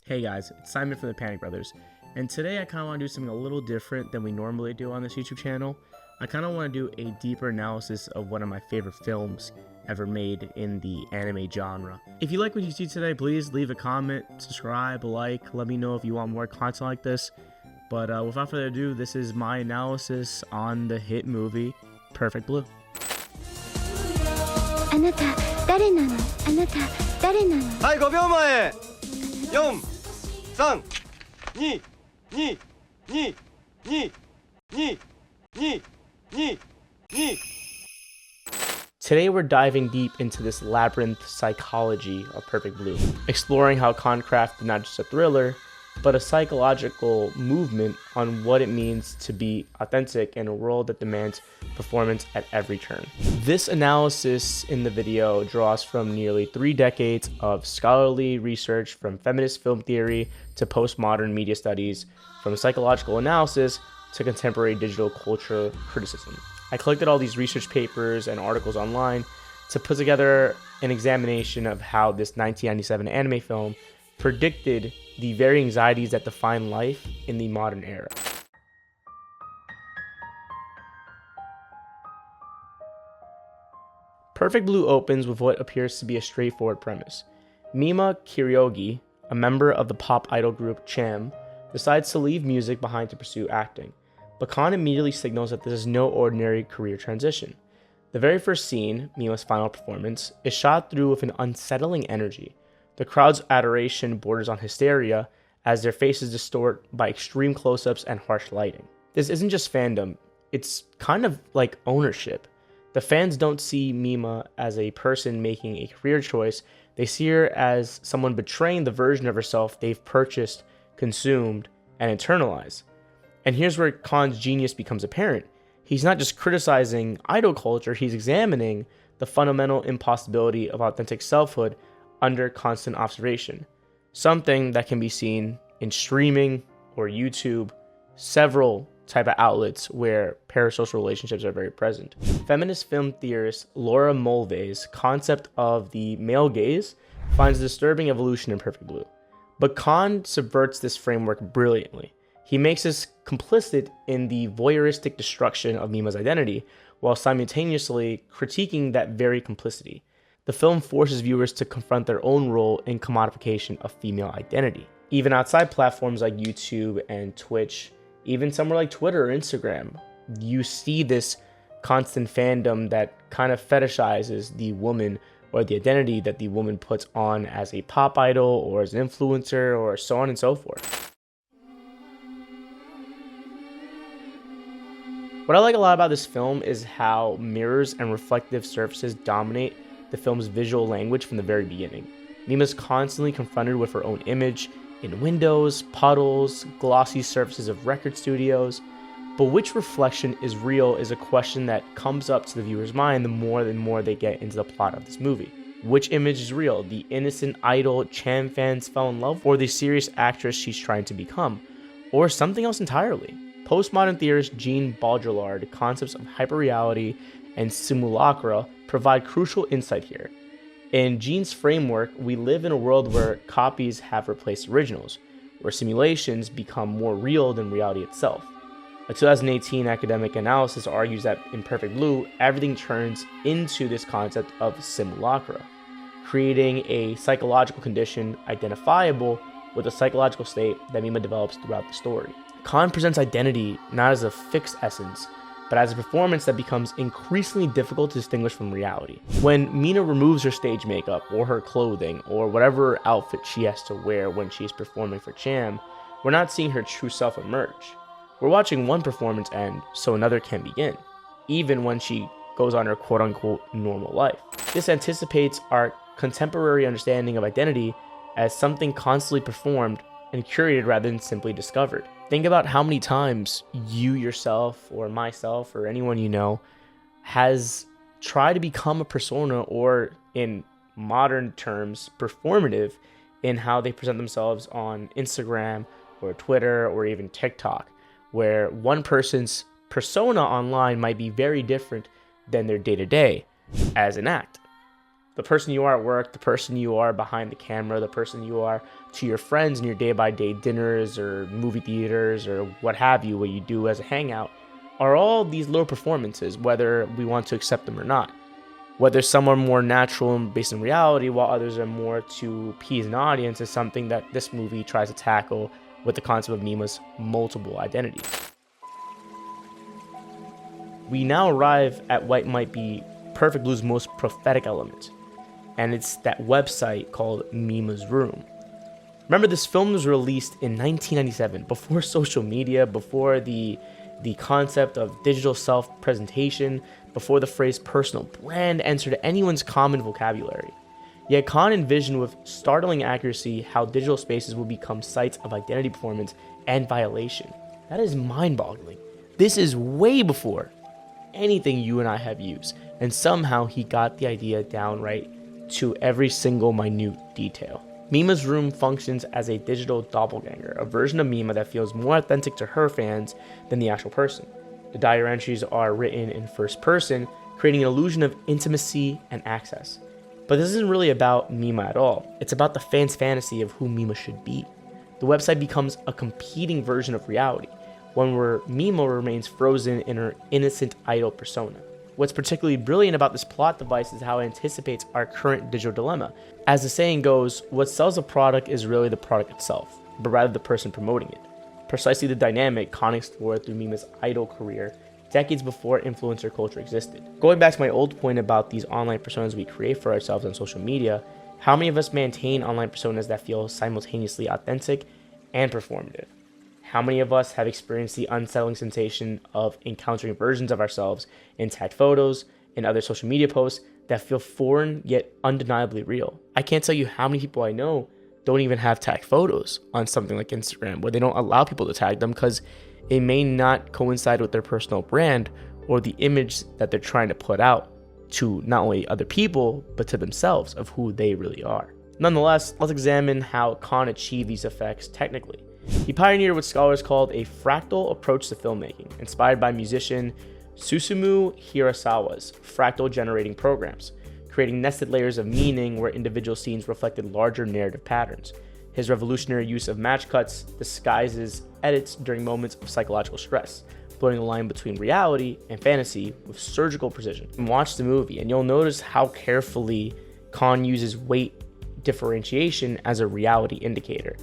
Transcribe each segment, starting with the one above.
Hey guys, it's Simon from the Panic Brothers, and today I kind of want to do something a little different than we normally do on this YouTube channel. I kind of want to do a deeper analysis of one of my favorite films ever made in the anime genre. If you like what you see today, please leave a comment, subscribe, like, let me know if you want more content like this. But without further ado, this is my analysis on the hit movie, Perfect Blue. あなた誰なの？あなた誰なの？はい、5秒前。4、3、2、2、2、2、2、2、2、2。 Today we're diving deep into this labyrinth psychology of Perfect Blue, exploring how Concraft is not just a thriller, but a psychological movement on what it means to be authentic in a world that demands performance at every turn. This analysis in the video draws from nearly 3 decades of scholarly research, from feminist film theory to postmodern media studies, from psychological analysis to contemporary digital culture criticism. I collected all these research papers and articles online to put together an examination of how this 1997 anime film predicted the very anxieties that define life in the modern era. Perfect Blue opens with what appears to be a straightforward premise. Mima Kiryogi, a member of the pop idol group Cham, decides to leave music behind to pursue acting, but Khan immediately signals that this is no ordinary career transition. The very first scene, Mima's final performance, is shot through with an unsettling energy. The crowd's adoration borders on hysteria as their faces distort by extreme close-ups and harsh lighting. This isn't just fandom, it's kind of like ownership. The fans don't see Mima as a person making a career choice, they see her as someone betraying the version of herself they've purchased, consumed, and internalized. And here's where Khan's genius becomes apparent. He's not just criticizing idol culture, he's examining the fundamental impossibility of authentic selfhood under constant observation, something that can be seen in streaming or YouTube, several type of outlets where parasocial relationships are very present. Feminist film theorist Laura Mulvey's concept of the male gaze finds a disturbing evolution in Perfect Blue, but Khan subverts this framework brilliantly. He makes us complicit in the voyeuristic destruction of Mima's identity, while simultaneously critiquing that very complicity. The film forces viewers to confront their own role in commodification of female identity. Even outside platforms like YouTube and Twitch, even somewhere like Twitter or Instagram, you see this constant fandom that kind of fetishizes the woman or the identity that the woman puts on as a pop idol or as an influencer or so on and so forth. What I like a lot about this film is how mirrors and reflective surfaces dominate the film's visual language from the very beginning. Mima's constantly confronted with her own image in windows, puddles, glossy surfaces of record studios. But which reflection is real is a question that comes up to the viewer's mind the more and more they get into the plot of this movie. Which image is real? The innocent idol Cham fans fell in love, or the serious actress she's trying to become, or something else entirely? Postmodern theorist Jean Baudrillard's concepts of hyperreality and simulacra provide crucial insight here. In Jean's framework, we live in a world where copies have replaced originals, where simulations become more real than reality itself. A 2018 academic analysis argues that in Perfect Blue, everything turns into this concept of simulacra, creating a psychological condition identifiable with the psychological state that Mima develops throughout the story. Khan presents identity not as a fixed essence, but as a performance that becomes increasingly difficult to distinguish from reality. When Mina removes her stage makeup or her clothing or whatever outfit she has to wear when she's performing for Cham, we're not seeing her true self emerge. We're watching one performance end so another can begin, even when she goes on her quote-unquote normal life. This anticipates our contemporary understanding of identity as something constantly performed and curated rather than simply discovered. Think about how many times you yourself or myself or anyone you know has tried to become a persona, or in modern terms, performative, in how they present themselves on Instagram or Twitter or even TikTok, where one person's persona online might be very different than their day-to-day as an act. The person you are at work, the person you are behind the camera, the person you are to your friends in your day-by-day dinners or movie theaters or what have you, what you do as a hangout, are all these little performances, whether we want to accept them or not. Whether some are more natural and based in reality, while others are more to appease an audience, is something that this movie tries to tackle with the concept of Mima's multiple identities. We now arrive at what might be Perfect Blue's most prophetic element, and it's that website called Mima's Room. Remember, this film was released in 1997, before social media, before the concept of digital self-presentation, before the phrase personal brand entered anyone's common vocabulary. Yet Khan envisioned with startling accuracy how digital spaces will become sites of identity performance and violation. That is mind-boggling. This is way before anything you and I have used, and somehow he got the idea down right to every single minute detail. Mima's Room functions as a digital doppelganger, a version of Mima that feels more authentic to her fans than the actual person. The diary entries are written in first person, creating an illusion of intimacy and access. But this isn't really about Mima at all. It's about the fans' fantasy of who Mima should be. The website becomes a competing version of reality, one where Mima remains frozen in her innocent idol persona. What's particularly brilliant about this plot device is how it anticipates our current digital dilemma. As the saying goes, what sells a product is really the product itself, but rather the person promoting it. Precisely the dynamic Khan explored through Mima's idol career decades before influencer culture existed. Going back to my old point about these online personas we create for ourselves on social media, how many of us maintain online personas that feel simultaneously authentic and performative? How many of us have experienced the unsettling sensation of encountering versions of ourselves in tagged photos and other social media posts that feel foreign yet undeniably real? I can't tell you how many people I know don't even have tagged photos on something like Instagram, where they don't allow people to tag them because it may not coincide with their personal brand or the image that they're trying to put out to not only other people, but to themselves of who they really are. Nonetheless, let's examine how Khan achieved these effects technically. He pioneered what scholars called a fractal approach to filmmaking, inspired by musician Susumu Hirasawa's fractal generating programs, creating nested layers of meaning where individual scenes reflected larger narrative patterns. His revolutionary use of match cuts disguises edits during moments of psychological stress, blurring the line between reality and fantasy with surgical precision. And watch the movie and you'll notice how carefully Khan uses weight differentiation as a reality indicator.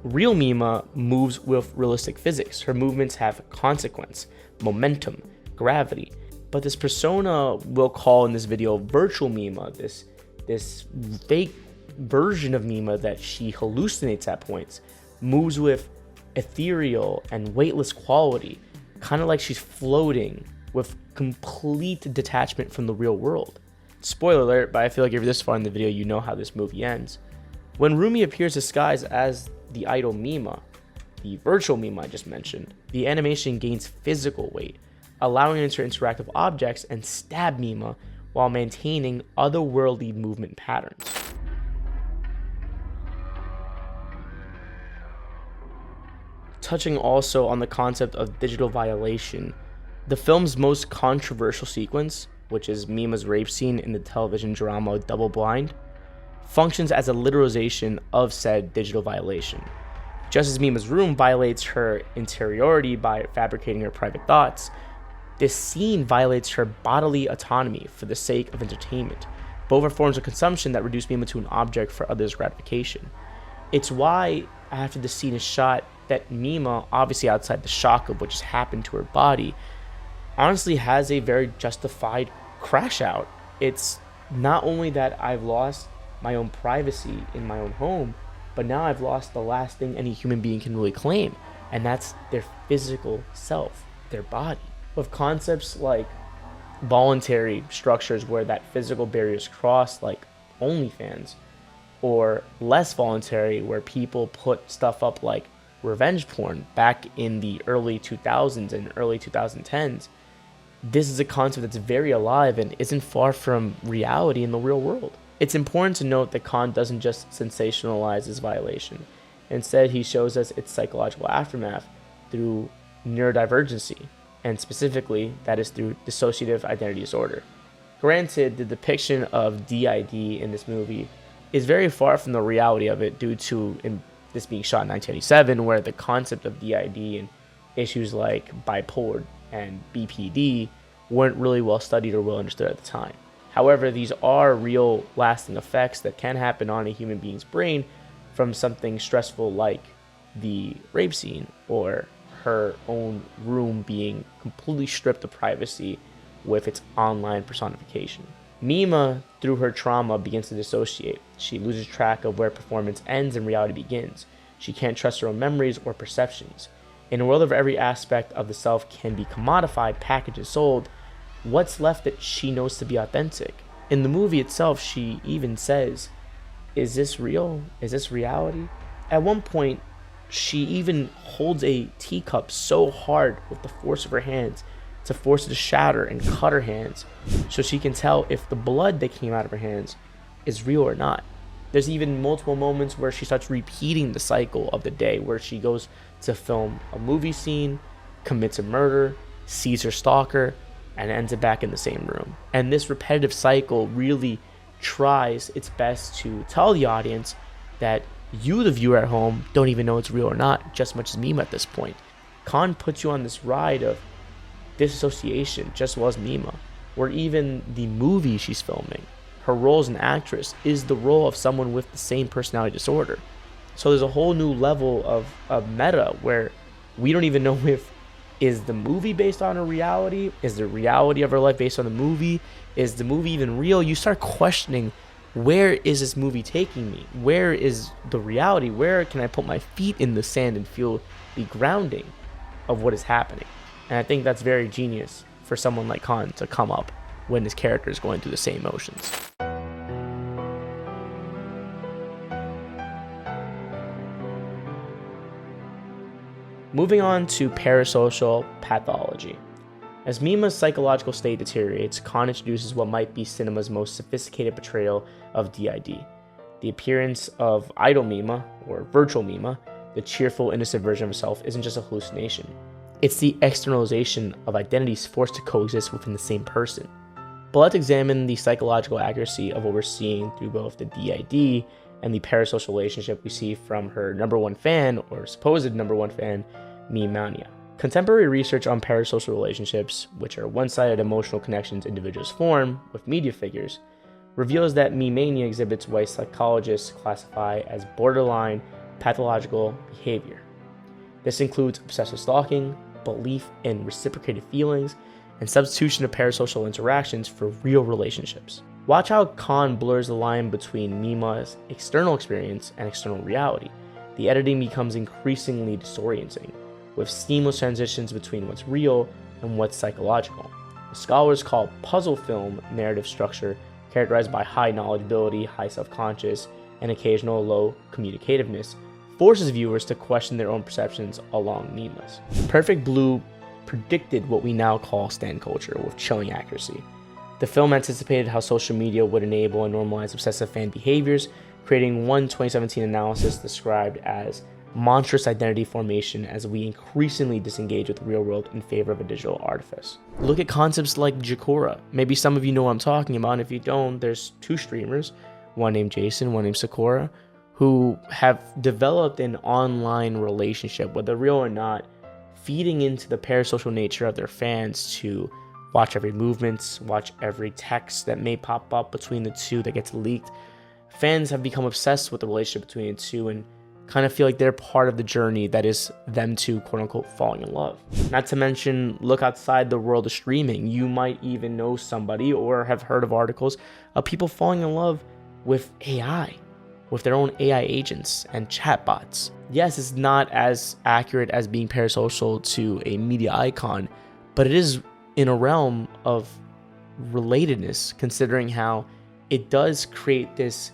Real Mima moves with realistic physics. Her movements have consequence, momentum, gravity. But this persona we'll call in this video virtual Mima, this fake version of Mima that she hallucinates at points, moves with ethereal and weightless quality, kind of like she's floating with complete detachment from the real world. Spoiler alert, but I feel like if you're this far in the video, you know how this movie ends. When Rumi appears disguised as the idol Mima, the virtual Mima I just mentioned, the animation gains physical weight, allowing her to interact with objects and stab Mima while maintaining otherworldly movement patterns. Touching also on the concept of digital violation, the film's most controversial sequence, which is Mima's rape scene in the television drama Double Blind, functions as a literalization of said digital violation. Just as Mima's room violates her interiority by fabricating her private thoughts, this scene violates her bodily autonomy for the sake of entertainment. Both are forms of consumption that reduce Mima to an object for others' gratification. It's why, after the scene is shot, that Mima, obviously outside the shock of what just happened to her body, honestly has a very justified crash out. It's not only that I've lost my own privacy in my own home, but now I've lost the last thing any human being can really claim, and that's their physical self, their body. With concepts like voluntary structures where that physical barrier is crossed, like OnlyFans, or less voluntary where people put stuff up like revenge porn back in the early 2000s and early 2010s, this is a concept that's very alive and isn't far from reality in the real world. It's important to note that Khan doesn't just sensationalize this violation. Instead, he shows us its psychological aftermath through neurodivergency, and specifically, that is through dissociative identity disorder. Granted, the depiction of DID in this movie is very far from the reality of it due to this being shot in 1987, where the concept of DID and issues like bipolar and BPD weren't really well studied or well understood at the time. However, these are real lasting effects that can happen on a human being's brain from something stressful like the rape scene or her own room being completely stripped of privacy with its online personification. Mima, through her trauma, begins to dissociate. She loses track of where performance ends and reality begins. She can't trust her own memories or perceptions. In a world of every aspect of the self can be commodified, packaged, and sold, what's left that she knows to be authentic? In the movie itself, she even says, "Is this real? Is this reality?" At one point, she even holds a teacup so hard with the force of her hands to force it to shatter and cut her hands so she can tell if the blood that came out of her hands is real or not. There's even multiple moments where she starts repeating the cycle of the day, where she goes to film a movie scene, commits a murder, sees her stalker, and ends up back in the same room. And this repetitive cycle really tries its best to tell the audience that you, the viewer at home, don't even know it's real or not, just as much as Mima at this point. Khan puts you on this ride of disassociation, just as well as Mima, where even the movie she's filming, her role as an actress, is the role of someone with the same personality disorder. So there's a whole new level of meta where we don't even know if is the movie based on a reality, is the reality of her life based on the movie, is the movie even real? You start questioning, where is this movie taking me? Where is the reality? Where can I put my feet in the sand and feel the grounding of what is happening? And I think that's very genius for someone like Khan to come up when his character is going through the same emotions. Moving on to parasocial pathology. As Mima's psychological state deteriorates, Khan introduces what might be cinema's most sophisticated portrayal of DID. The appearance of idol Mima, or virtual Mima, the cheerful, innocent version of herself, isn't just a hallucination. It's the externalization of identities forced to coexist within the same person. But let's examine the psychological accuracy of what we're seeing through both the DID and the parasocial relationship we see from her number one fan, or supposed number one fan, Mima. Contemporary research on parasocial relationships, which are one-sided emotional connections individuals form with media figures, reveals that Mimania exhibits what psychologists classify as borderline pathological behavior. This includes obsessive stalking, belief in reciprocated feelings, and substitution of parasocial interactions for real relationships. Watch how Khan blurs the line between Mima's external experience and external reality. The editing becomes increasingly disorienting, with seamless transitions between what's real and what's psychological. The scholars call puzzle film narrative structure, characterized by high knowledgeability, high self-conscious, and occasional low communicativeness, forces viewers to question their own perceptions along Mima's. Perfect Blue predicted what we now call stan culture with chilling accuracy. The film anticipated how social media would enable and normalize obsessive fan behaviors, creating one 2017 analysis described as monstrous identity formation as we increasingly disengage with the real world in favor of a digital artifice. Look at concepts like Jakura. Maybe some of you know what I'm talking about, and if you don't, there's two streamers, one named Jason, one named Sakura, who have developed an online relationship, whether real or not, feeding into the parasocial nature of their fans to watch every movement, watch every text that may pop up between the two that gets leaked. Fans have become obsessed with the relationship between the two and kind of feel like they're part of the journey that is them two, quote unquote, falling in love. Not to mention, look outside the world of streaming. You might even know somebody or have heard of articles of people falling in love with AI, with their own AI agents and chatbots. Yes, it's not as accurate as being parasocial to a media icon, but it is in a realm of relatedness, considering how it does create this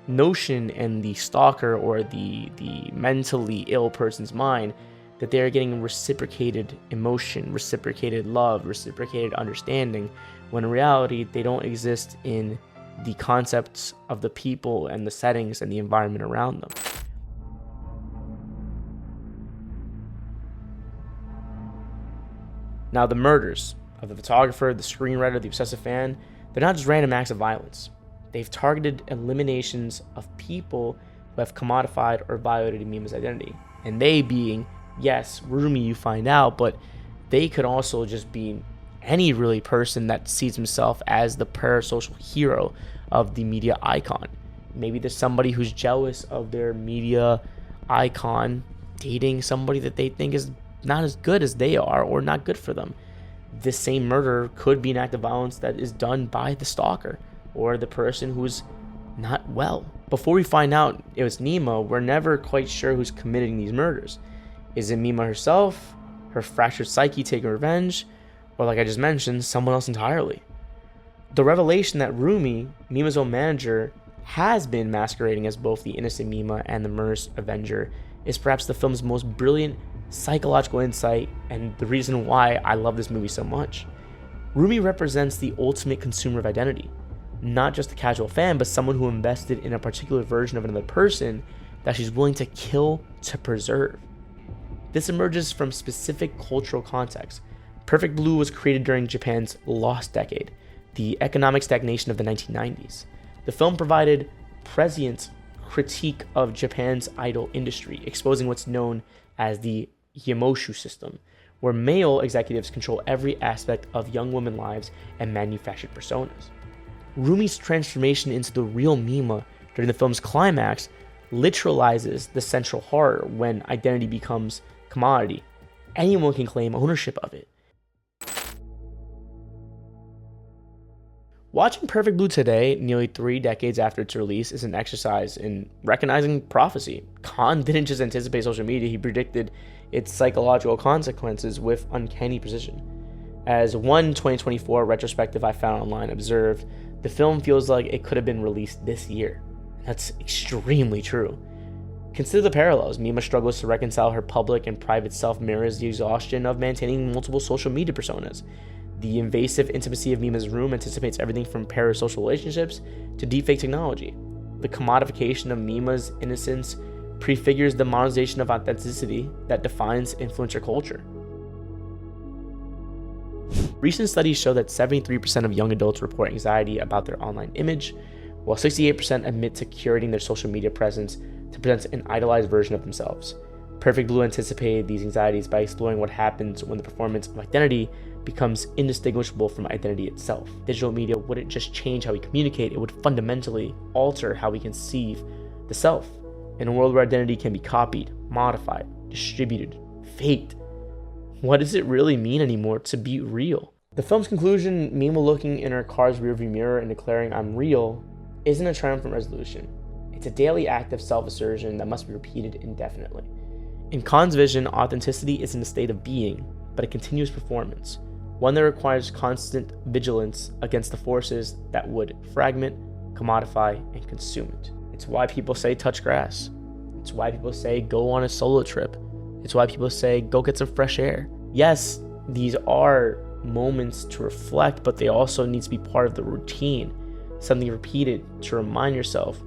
notion in the stalker or the mentally ill person's mind that they're getting reciprocated emotion, reciprocated love, reciprocated understanding, when in reality they don't exist in the concepts of the people and the settings and the environment around them. Now, the murders of the photographer, the screenwriter, the obsessive fan, They're not just random acts of violence. They've targeted eliminations of people who have commodified or violated Mima's identity. And they being, yes, Rumi, you find out, but they could also just be any really person that sees himself as the parasocial hero of the media icon. Maybe there's somebody who's jealous of their media icon dating somebody that they think is not as good as they are or not good for them. This same murder could be an act of violence that is done by the stalker or the person who's not well. Before we find out it was Mima, we're never quite sure who's committing these murders. Is it Mima herself, her fractured psyche taking revenge, or like I just mentioned, someone else entirely? The revelation that Rumi, Mima's own manager, has been masquerading as both the innocent Mima and the murderous avenger is perhaps the film's most brilliant psychological insight and the reason why I love this movie so much. Rumi represents the ultimate consumer of identity, not just a casual fan, but someone who invested in a particular version of another person that she's willing to kill to preserve. This emerges from specific cultural context. Perfect Blue was created during Japan's lost decade, the economic stagnation of the 1990s. The film provided prescient critique of Japan's idol industry, exposing what's known as the Yamoshu system, where male executives control every aspect of young women's lives and manufactured personas. Rumi's transformation into the real Mima during the film's climax literalizes the central horror when identity becomes commodity. Anyone can claim ownership of it. Watching Perfect Blue today, nearly 3 decades after its release, is an exercise in recognizing prophecy. Khan didn't just anticipate social media, he predicted its psychological consequences with uncanny precision. As one 2024 retrospective I found online observed, the film feels like it could have been released this year. That's extremely true. Consider the parallels. Mima struggles to reconcile her public and private self mirrors the exhaustion of maintaining multiple social media personas. The invasive intimacy of Mima's room anticipates everything from parasocial relationships to deepfake technology. The commodification of Mima's innocence prefigures the monetization of authenticity that defines influencer culture. Recent studies show that 73% of young adults report anxiety about their online image, while 68% admit to curating their social media presence to present an idolized version of themselves. Perfect Blue anticipated these anxieties by exploring what happens when the performance of identity becomes indistinguishable from identity itself. Digital media wouldn't just change how we communicate, it would fundamentally alter how we conceive the self. In a world where identity can be copied, modified, distributed, faked, what does it really mean anymore to be real? The film's conclusion, Mima looking in her car's rearview mirror and declaring "I'm real," isn't a triumphant resolution. It's a daily act of self-assertion that must be repeated indefinitely. In Khan's vision, authenticity isn't a state of being, but a continuous performance, one that requires constant vigilance against the forces that would fragment, commodify, and consume it. It's why people say touch grass. It's why people say go on a solo trip. It's why people say go get some fresh air. Yes, these are moments to reflect, but they also need to be part of the routine, something repeated to remind yourself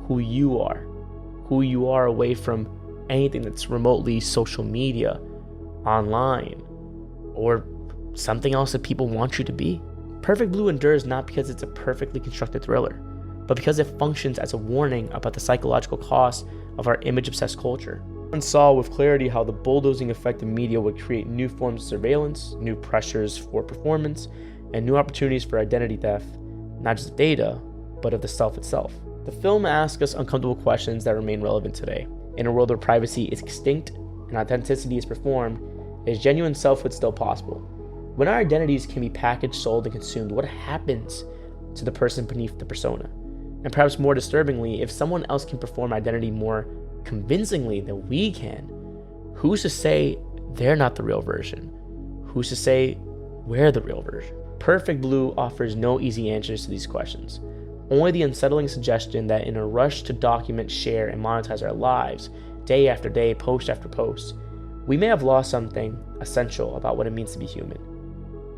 who you are away from anything that's remotely social media, online, or something else that people want you to be. Perfect Blue endures not because it's a perfectly constructed thriller, but because it functions as a warning about the psychological cost of our image-obsessed culture. One saw with clarity how the bulldozing effect of media would create new forms of surveillance, new pressures for performance, and new opportunities for identity theft, not just of data, but of the self itself. The film asks us uncomfortable questions that remain relevant today. In a world where privacy is extinct and authenticity is performed, is genuine selfhood still possible? When our identities can be packaged, sold, and consumed, what happens to the person beneath the persona? And perhaps more disturbingly, if someone else can perform identity more convincingly than we can, who's to say they're not the real version? Who's to say we're the real version? Perfect Blue offers no easy answers to these questions. Only the unsettling suggestion that in a rush to document, share, and monetize our lives, day after day, post after post, we may have lost something essential about what it means to be human.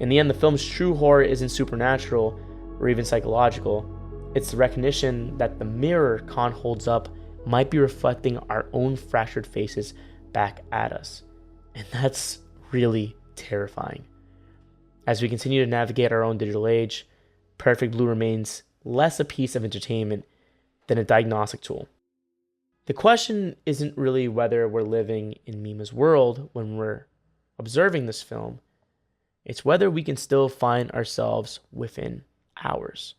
In the end, the film's true horror isn't supernatural or even psychological. It's the recognition that the mirror Khan holds up might be reflecting our own fractured faces back at us. And that's really terrifying. As we continue to navigate our own digital age, Perfect Blue remains less a piece of entertainment than a diagnostic tool. The question isn't really whether we're living in Mima's world when we're observing this film. It's whether we can still find ourselves within ours.